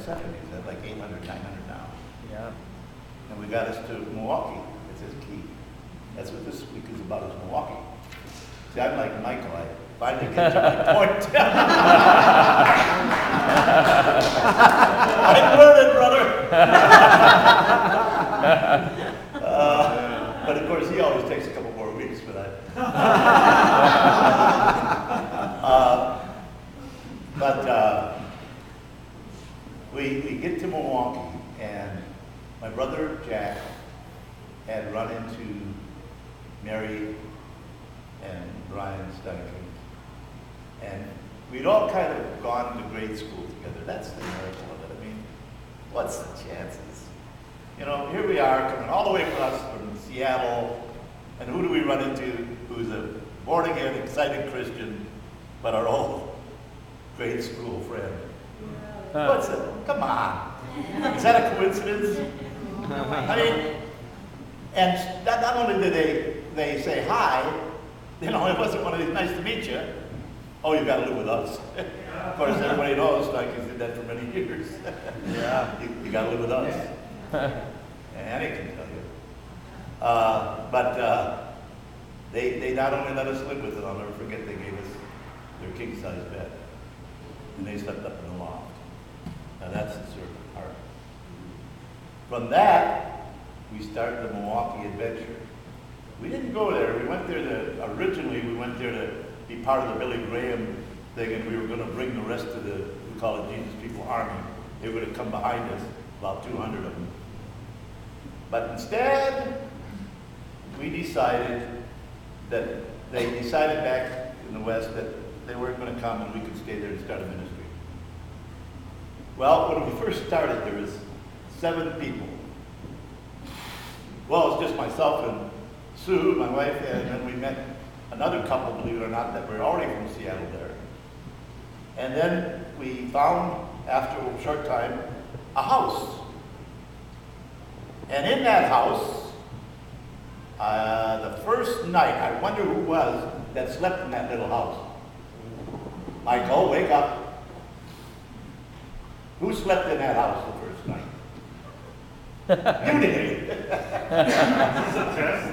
Saturdays at like 800, 900 now. Yeah. And we got us to Milwaukee. It's his key. That's what this week is about, is Milwaukee. See, I'm like Michael. I finally get to my point. I learned it, brother. But of course, he always takes a couple more weeks for that. We get to Milwaukee, and my brother Jack had run into Mary and Brian Steichen, and we'd all kind of gone to grade school together. That's the miracle of it. I mean, what's the chances? You know, here we are coming all the way across from Seattle, and who do we run into who's a born-again, excited Christian, but our old grade school friend? What's it? Come on. Is that a coincidence? I mean, and not only did they say hi, you know, it wasn't one of these, nice to meet you. Oh, you got to live with us. Of course, everybody knows, like he's did that for many years. Yeah. You got to live with us. And he can tell you. But they not only let us live with it, I'll never forget, they gave us their king-size bed. And they slept up in the loft. Now that's the servant part. From that, we started the Milwaukee adventure. We didn't go there. We went there originally we went there to be part of the Billy Graham thing, and we were going to bring the rest of the, we call it Jesus People Army. They were going to come behind us, about 200 of them. But instead, we decided that they decided back in the West that they weren't going to come and we could stay there and start a ministry. Well, when we first started, there was 7 people. Well, it was just myself and Sue, my wife, and then we met another couple, believe it or not, that were already from Seattle there. And then we found, after a short time, a house. And in that house, the first night, I wonder who it was that slept in that little house. Michael, wake up. Who slept in that house the first night? You did. Is it a test?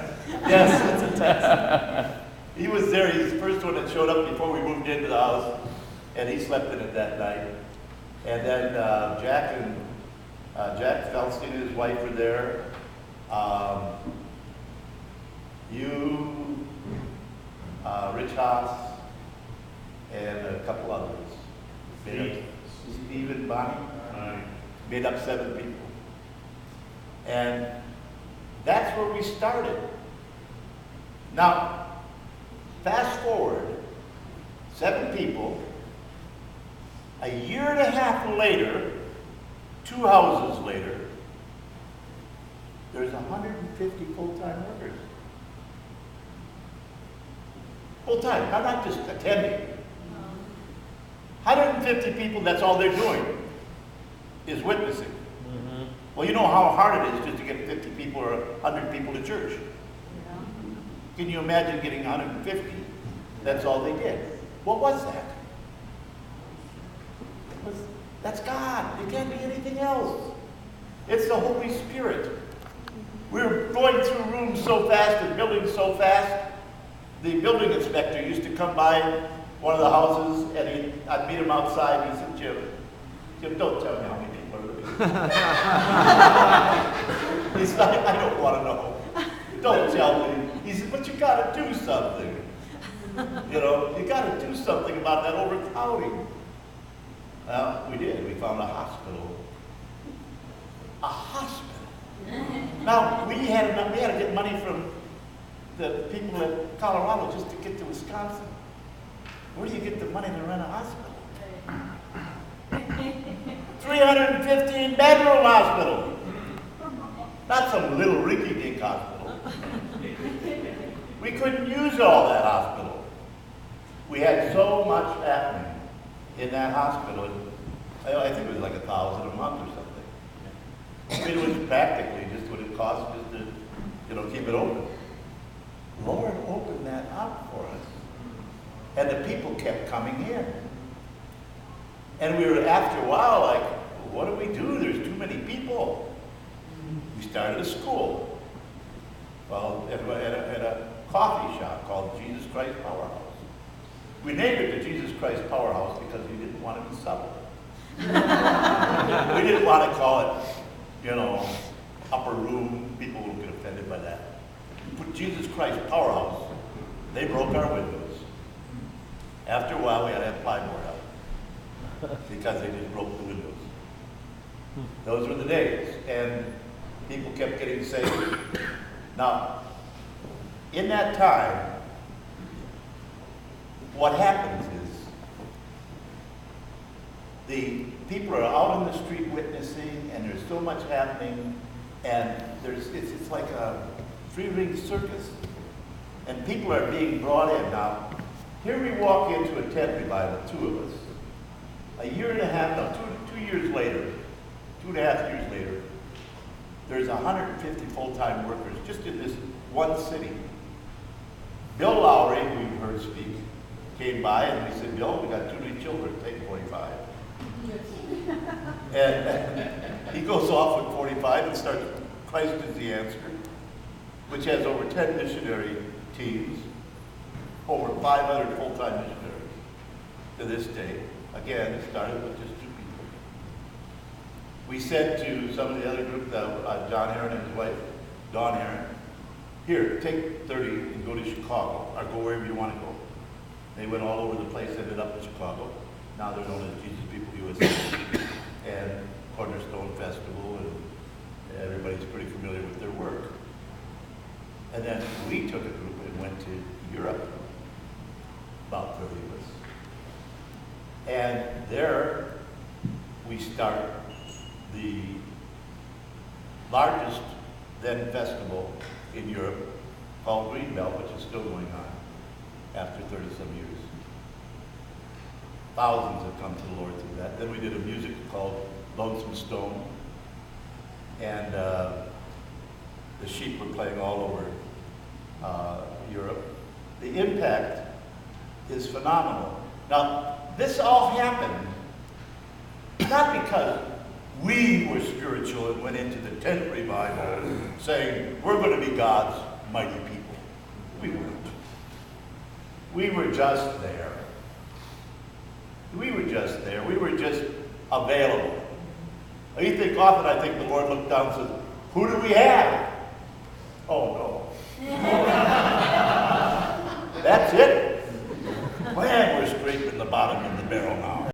Yes, it's a test. He was there. He's the first one that showed up before we moved into the house, and he slept in it that night. And then Jack Feldstein and his wife were there. Rich Haas, and a couple others. Steve and Bonnie. Made up 7 people. And that's where we started. Now, fast forward 7 people. A year and a half later, 2 houses later, there's 150 full-time workers. Full-time, not just attending. 150 people, that's all they're doing, is witnessing. Mm-hmm. Well, you know how hard it is just to get 50 people or 100 people to church. Yeah. Can you imagine getting 150? That's all they did. What was that? That's God. It can't be anything else. It's the Holy Spirit. We were going through rooms so fast and buildings so fast. The building inspector used to come by one of the houses, and I'd meet him outside. He said, Jim, don't tell me how many people are living. He's like, I don't want to know. Don't tell me. He said, but you got to do something. You know, you got to do something about that overcrowding. Well, we did. We found a hospital. A hospital. Now, we had to get money from the people in Colorado just to get to Wisconsin. Where do you get the money to rent a hospital? 315 bedroom hospital. Not some little rinky-dink hospital. We couldn't use all that hospital. We had so much happening in that hospital. I think it was like $1,000 a month or something. I mean, it was practically just what it cost just to, keep it open. Lord opened that up for us. And the people kept coming in. And we were, after a while, like, what do we started a school, well, at a coffee shop called Jesus Christ Powerhouse. We named it the Jesus Christ Powerhouse because we didn't want to be subtle. We didn't want to call it, upper room. People would get offended by that. We put Jesus Christ Powerhouse. They broke our windows. After a while, we had to have plyboard out because they just broke the windows. Those were the days, and people kept getting saved. Now, in that time, what happens is the people are out in the street witnessing, and there's so much happening, and it's like a three-ring circus, and people are being brought in. Now, here we walk into a tent revival, two of us. A year and a half, no, 2 years later, 2.5 years later, there's 150 full-time workers just in this one city. Bill Lowry, who you've heard speak, came by and we said, Bill, we got too many children, take 45. And he goes off with 45 and starts Christ is the Answer, which has over 10 missionary teams, over 500 full-time missionaries to this day. Again, it started with just 2 people. We said to some of the other group, John Aaron and his wife, Dawn Aaron, here, take 30 and go to Chicago, or go wherever you want to go. They went all over the place, ended up in Chicago. Now they're known as Jesus People USA and Cornerstone Festival, and everybody's pretty familiar with their work. And then we took a group and went to Europe, about 30 of us. And there we start the largest then festival in Europe called Greenbelt, which is still going on after 30-some years. Thousands have come to the Lord through that. Then we did a music called Lonesome Stone, and the sheep were playing all over Europe. The impact is phenomenal. Now, this all happened not because we were spiritual and went into the tent revival saying, we're going to be God's mighty people. We weren't. We were just there. We were just there. We were just available. Often I think the Lord looked down and says, who do we have? Oh, no. That's it. Man, we're scraping the bottom of the barrel now.